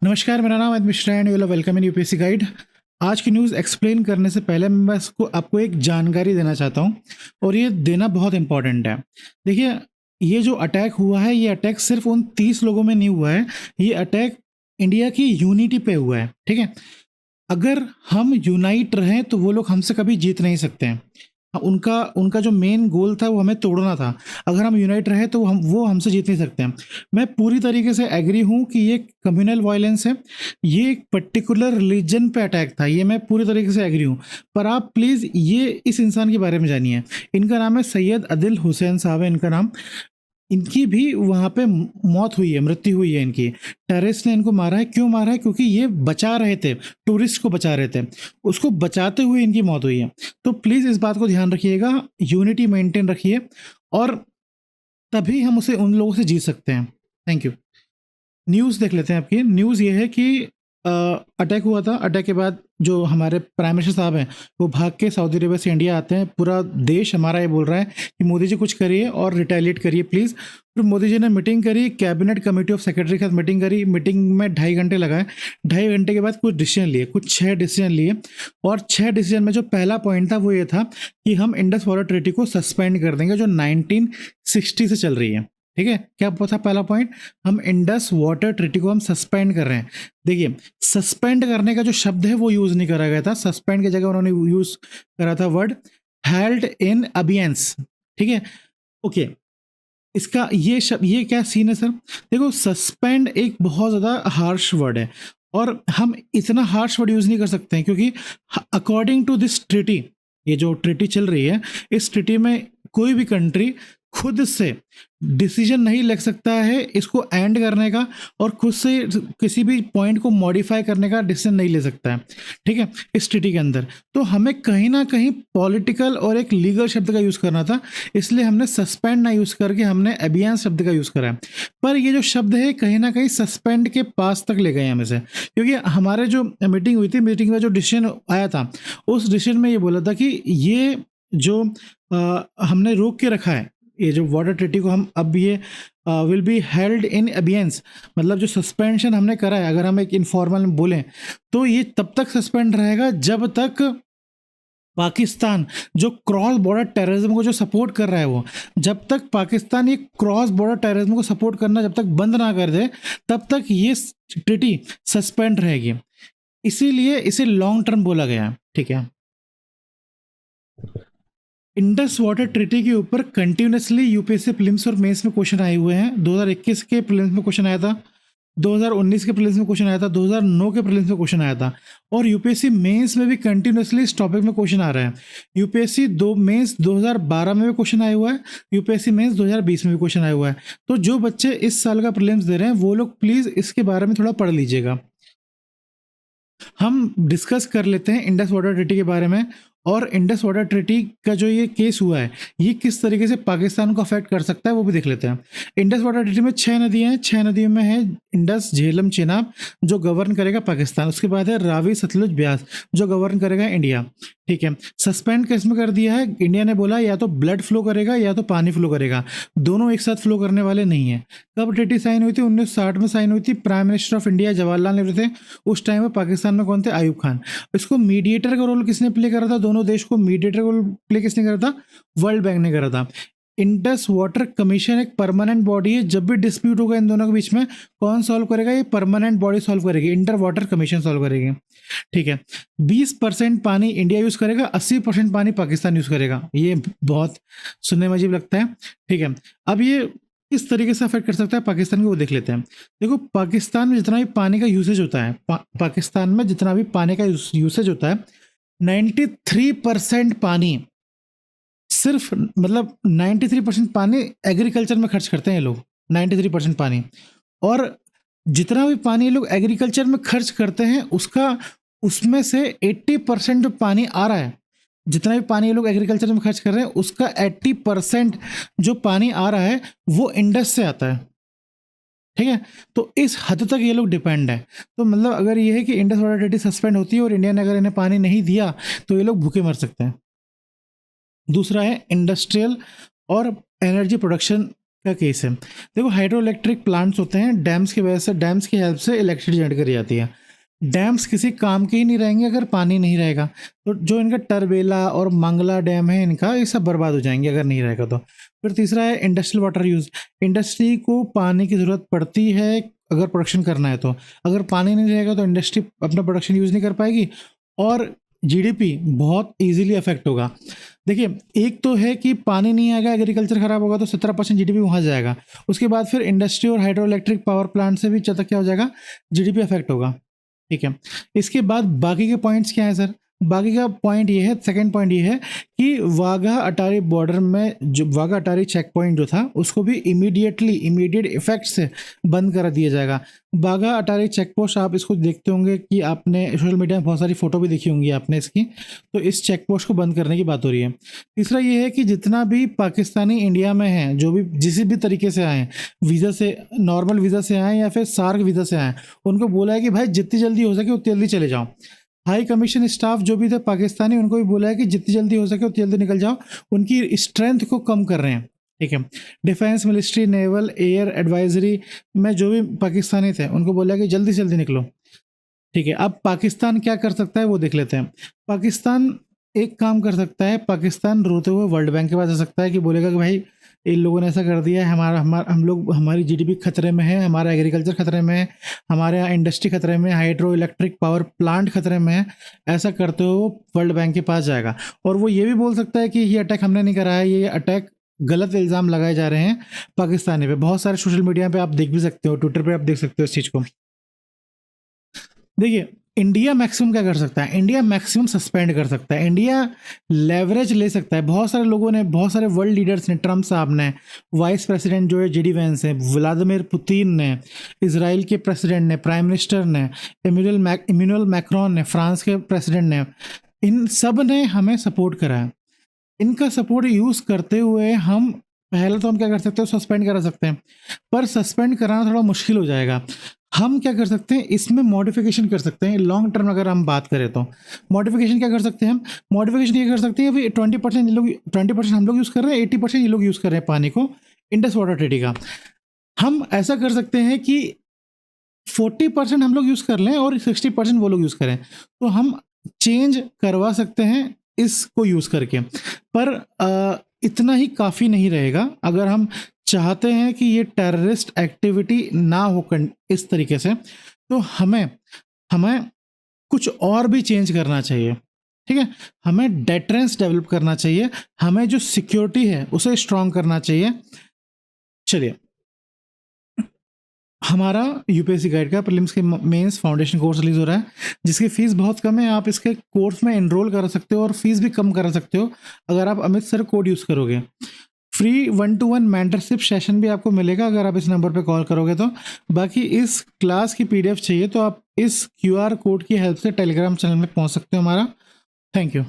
नमस्कार, मेरा नाम Amit Mishra and you are welcome in UPSC guide. आज की न्यूज़ एक्सप्लेन करने से पहले मैं बस आपको एक जानकारी देना चाहता हूँ और ये देना बहुत इम्पॉर्टेंट है। देखिए, ये जो अटैक हुआ है, ये अटैक सिर्फ उन 30 लोगों में नहीं हुआ है, ये अटैक इंडिया की यूनिटी पे हुआ है। ठीक है, अगर हम यूनाइट रहें तो वो लोग हमसे कभी जीत नहीं सकते हैं। उनका उनका जो मेन गोल था वो हमें तोड़ना था। अगर हम यूनाइट रहे तो वो हमसे जीत नहीं सकते हैं। मैं पूरी तरीके से एग्री हूँ कि ये कम्युनल वायलेंस है, ये एक पर्टिकुलर रिलीजन पे अटैक था, ये मैं पूरी तरीके से एग्री हूँ। पर आप प्लीज़ ये इस इंसान के बारे में जानिए। इनका नाम है सैयद आदिल हुसैन साहब है इनका नाम। इनकी भी वहाँ पे मौत हुई है, मृत्यु हुई है इनकी। टेररिस्ट ने इनको मारा है। क्यों मारा है? क्योंकि ये बचा रहे थे, टूरिस्ट को बचा रहे थे, उसको बचाते हुए इनकी मौत हुई है। तो प्लीज़ इस बात को ध्यान रखिएगा, यूनिटी मेंटेन रखिए और तभी हम उसे उन लोगों से जीत सकते हैं। Thank you. न्यूज़ देख लेते हैं। आपकी न्यूज़ ये है कि अटैक हुआ था। अटैक के बाद जो हमारे प्राइम मिनिस्टर साहब हैं वो भाग के सऊदी अरेबिया से इंडिया आते हैं। पूरा देश हमारा ये बोल रहा है कि मोदी जी कुछ करिए और रिटेलिएट करिए प्लीज़। फिर मोदी जी ने मीटिंग करी, कैबिनेट कमेटी ऑफ सेक्रेटरी के साथ मीटिंग करी। मीटिंग में 2.5 घंटे लगाए। 2.5 घंटे के बाद कुछ डिसीजन लिए, कुछ 6 डिसीजन लिए। और 6 डिसीजन में जो पहला पॉइंट था वो ये था कि हम इंडस वाटर ट्रीटी को सस्पेंड कर देंगे जो 1960 से चल रही है। ठीक है, क्या था पहला पॉइंट? हम इंडस वाटर ट्रीटी को हम सस्पेंड कर रहे हैं। देखिए, सस्पेंड करने का जो शब्द है वो यूज नहीं करा गया था। सस्पेंड की जगह उन्होंने यूज करा था वर्ड हेल्ड इन अबियंस। ठीक है, ओके। इसका ये शब्द, ये क्या सीन है सर? देखो, सस्पेंड एक बहुत ज़्यादा हार्श वर्ड है और हम इतना हार्श वर्ड यूज़ नहीं कर सकते हैं क्योंकि अकॉर्डिंग टू दिस ट्रीटी, ये जो ट्रीटी चल रही है, इस ट्रीटी में कोई भी कंट्री खुद से डिसीजन नहीं ले सकता है इसको एंड करने का और खुद से किसी भी पॉइंट को मॉडिफाई करने का डिसीजन नहीं ले सकता है। ठीक है, इस ट्रीटी के अंदर तो हमें कहीं ना कहीं पॉलिटिकल और एक लीगल शब्द का यूज़ करना था, इसलिए हमने सस्पेंड ना यूज़ करके हमने एबियंस शब्द का यूज़ करा है। पर ये जो शब्द है कहीं ना कहीं सस्पेंड के पास तक ले गए हमें से, क्योंकि हमारे जो मीटिंग हुई थी, मीटिंग में जो डिसीजन आया था उस डिसीजन में ये बोला था कि ये जो हमने रोक के रखा है, ये जो वाटर ट्रीटी को हम अब ये विल बी हेल्ड इन अबियंस, मतलब जो सस्पेंशन हमने करा है, अगर हम एक इनफॉर्मल में बोलें तो ये तब तक सस्पेंड रहेगा जब तक पाकिस्तान जो क्रॉस बॉर्डर टेररिज्म को जो सपोर्ट कर रहा है, वो जब तक पाकिस्तान ये क्रॉस बॉर्डर टेररिज्म को सपोर्ट करना जब तक बंद ना कर दे तब तक ये ट्रीटी सस्पेंड रहेगी। इसीलिए इसे लॉन्ग टर्म बोला गया है। ठीक है, इंडस वाटर ट्रीटी के ऊपर कंटिन्यूसली यूपीएससी प्रीलिम्स और मेंस में क्वेश्चन आए हुए हैं। 2021 के प्रीलिम्स में क्वेश्चन आया था, 2019 के प्रीलिम्स में क्वेश्चन आया था, 2009 के प्रीलिम्स में क्वेश्चन आया था और यूपीएससी मेंस में भी कंटिन्यूसली इस टॉपिक में क्वेश्चन आ रहा है। यूपीएससी दो मेंस 2012 में भी क्वेश्चन आया हुआ है, यूपीएससी मेंस 2020 में भी क्वेश्चन आया हुआ है। तो जो बच्चे इस साल का प्रीलिम्स दे रहे हैं वो लोग प्लीज़ इसके बारे में थोड़ा पढ़ लीजिएगा। हम डिस्कस कर लेते हैं इंडस वाटर ट्रीटी के बारे में और इंडस वाटर ट्रीटी का जो ये केस हुआ है ये किस तरीके से पाकिस्तान को अफेक्ट कर सकता है वो भी देख लेते हैं। इंडस वाटर ट्रीटी में 6 नदियां हैं। 6 नदियों में है इंडस, झेलम, चेनाब जो गवर्न करेगा पाकिस्तान। उसके बाद है रावी, सतलुज, ब्यास जो गवर्न करेगा इंडिया। ठीक है, सस्पेंड किस में कर दिया है? इंडिया ने बोला या तो ब्लड फ्लो करेगा या तो पानी फ्लो करेगा, दोनों एक साथ फ्लो करने वाले नहीं है। कब ट्रीटी साइन हुई थी? 1960 में साइन हुई थी। Prime minister of India Jawaharlal Nehru थे उस टाइम में। पाकिस्तान में कौन थे? आयूब खान। इसको मीडिएटर का रोल किसने प्ले करा था? दोनों देश को मीडिएटर का रोल प्ले किसने करा था? वर्ल्ड बैंक ने करा था। इंडस वाटर कमीशन एक परमानेंट बॉडी है। जब भी डिस्प्यूट होगा इन दोनों के बीच में कौन सॉल्व करेगा? ये परमानेंट बॉडी सॉल्व करेगी, इंटर वाटर कमीशन सॉल्व करेगी। ठीक है, 20% पानी इंडिया यूज करेगा, 80% पानी पाकिस्तान यूज करेगा। ये बहुत सुनने में अजीब लगता है। ठीक है, अब ये किस तरीके से अफेक्ट कर सकता है पाकिस्तान को वो देख लेते हैं। देखो, पाकिस्तान में जितना भी पानी का यूसेज होता है, पाकिस्तान में जितना भी पानी का यूसेज होता है, 93% पानी सिर्फ, मतलब 93% पानी एग्रीकल्चर में खर्च करते हैं ये लोग। 93% पानी, और जितना भी पानी ये लोग एग्रीकल्चर में खर्च करते हैं उसका, उसमें से 80% जो पानी आ रहा है, जितना भी पानी ये लोग एग्रीकल्चर में खर्च कर रहे हैं उसका 80% जो पानी आ रहा है वो इंडस से आता है। ठीक है, तो इस हद तक ये लोग डिपेंड है। तो मतलब अगर ये है कि इंडस वाटर ट्रीटी सस्पेंड होती है और इंडिया ने अगर इन्हें पानी नहीं दिया तो ये लोग भूखे मर सकते हैं। दूसरा है इंडस्ट्रियल और एनर्जी प्रोडक्शन का केस है। देखो हाइड्रो इलेक्ट्रिक प्लांट्स होते हैं, डैम्स की वजह से, डैम्स की हेल्प से इलेक्ट्रिसिटी जनरेट करी जाती है। डैम्स किसी काम के ही नहीं रहेंगे अगर पानी नहीं रहेगा। तो जो इनका टरबेला और मंगला डैम है इनका, ये सब बर्बाद हो जाएंगे अगर नहीं रहेगा तो। फिर तीसरा है इंडस्ट्रियल वाटर यूज़। इंडस्ट्री को पानी की ज़रूरत पड़ती है अगर प्रोडक्शन करना है तो। अगर पानी नहीं रहेगा तो इंडस्ट्री अपना प्रोडक्शन यूज़ नहीं कर पाएगी और जीडीपी बहुत इजीली अफेक्ट होगा। देखिए, एक तो है कि पानी नहीं आएगा, एग्रीकल्चर खराब होगा तो 17% जीडीपी वहाँ जाएगा। उसके बाद फिर इंडस्ट्री और हाइड्रो इलेक्ट्रिक पावर प्लांट से भी क्या हो जाएगा, जीडीपी अफेक्ट होगा। ठीक है, इसके बाद बाकी के पॉइंट्स क्या है सर? बाकी का पॉइंट ये है, सेकंड पॉइंट ये है कि वाघा अटारी बॉर्डर में जो वाघा अटारी चेक पॉइंट जो था उसको भी इमीडिएट इफेक्ट से बंद कर दिया जाएगा। वाघा अटारी चेक पोस्ट, आप इसको देखते होंगे कि आपने सोशल मीडिया में बहुत सारी फोटो भी देखी होंगी आपने इसकी। तो इस चेक पोस्ट को बंद करने की बात हो रही है। तीसरा ये है कि जितना भी पाकिस्तानी इंडिया में है, जो भी जिस भी तरीके से आए, वीज़ा से, नॉर्मल वीज़ा से आए या फिर सार्क वीज़ा से आए, उनको बोला है कि भाई जितनी जल्दी हो सके उतनी जल्दी चले जाओ। हाई कमीशन स्टाफ जो भी थे पाकिस्तानी, उनको भी बोला है कि जितनी जल्दी हो सके उतनी जल्दी निकल जाओ, उनकी स्ट्रेंथ को कम कर रहे हैं। ठीक है, defence ministry, naval, air advisory में जो भी पाकिस्तानी थे उनको बोला है कि जल्दी से जल्दी निकलो। ठीक है, अब पाकिस्तान क्या कर सकता है वो देख लेते हैं। पाकिस्तान एक काम कर सकता है, पाकिस्तान रोते हुए वर्ल्ड बैंक के पास जा सकता है कि बोलेगा कि भाई इन लोगों ने ऐसा कर दिया है, हमारी जीडीपी खतरे में है, हमारा एग्रीकल्चर खतरे में है, हमारे यहाँ इंडस्ट्री खतरे में है, हाइड्रो इलेक्ट्रिक पावर प्लांट खतरे में है। ऐसा करते हुए वो वर्ल्ड बैंक के पास जाएगा और वो ये भी बोल सकता है कि ये अटैक हमने नहीं करा है, ये अटैक गलत इल्ज़ाम लगाए जा रहे हैं पाकिस्तानी पे। बहुत सारे सोशल मीडिया पे आप देख भी सकते हो, ट्विटर पे आप देख सकते हो इस चीज़ को। देखिए, इंडिया मैक्सिमम क्या कर सकता है? इंडिया मैक्सिमम सस्पेंड कर सकता है, इंडिया लेवरेज ले सकता है। बहुत सारे लोगों ने, बहुत सारे वर्ल्ड लीडर्स ने, ट्रम्प साहब ने, वाइस प्रेसिडेंट जो है जेडी वेंस है, व्लादिमीर पुतिन ने, इजराइल के प्रेसिडेंट ने, प्राइम मिनिस्टर ने, इमैनुअल मैक्रोन ने, फ्रांस के प्रेसिडेंट ने, इन सब ने हमें सपोर्ट करा है। इनका सपोर्ट यूज़ करते हुए हम पहले तो हम क्या कर सकते हैं, सस्पेंड करा सकते हैं, पर सस्पेंड कराना थोड़ा मुश्किल हो जाएगा। हम क्या कर सकते हैं, इसमें मॉडिफिकेशन कर सकते हैं। लॉन्ग टर्म अगर हम बात करें तो मॉडिफिकेशन क्या कर सकते हैं हम? मॉडिफिकेशन ये कर सकते हैं, अभी 20% ये लोग, 20% हम लोग यूज़ कर रहे हैं, 80% ये लोग यूज़ कर रहे हैं पानी को, इंडस वाटर ट्रीटी का। हम ऐसा कर सकते हैं कि 40% हम लोग यूज़ कर लें और 60% वो लोग यूज़ करें, तो हम चेंज करवा सकते हैं इसको यूज़ करके। पर इतना ही काफ़ी नहीं रहेगा। अगर हम चाहते हैं कि ये टेररिस्ट एक्टिविटी ना हो इस तरीके से, तो हमें कुछ और भी चेंज करना चाहिए। ठीक है, हमें डेटरेंस डेवलप करना चाहिए, हमें जो सिक्योरिटी है उसे स्ट्रॉन्ग करना चाहिए। चलिए, हमारा यूपीएससी गाइड का प्रीलिम्स के मेंस फाउंडेशन कोर्स रिलीज हो रहा है, जिसकी फ़ीस बहुत कम है। आप इसके कोर्स में एनरोल कर सकते हो और फीस भी कम करा सकते हो अगर आप अमित सर कोड यूज़ करोगे। फ्री 1-to-1 मेंटरशिप सेशन भी आपको मिलेगा अगर आप इस नंबर पे कॉल करोगे तो। बाकी इस क्लास की पीडीएफ चाहिए तो आप इस क्यूआर कोड की हेल्प से टेलीग्राम चैनल में पहुंच सकते हो हमारा। Thank you.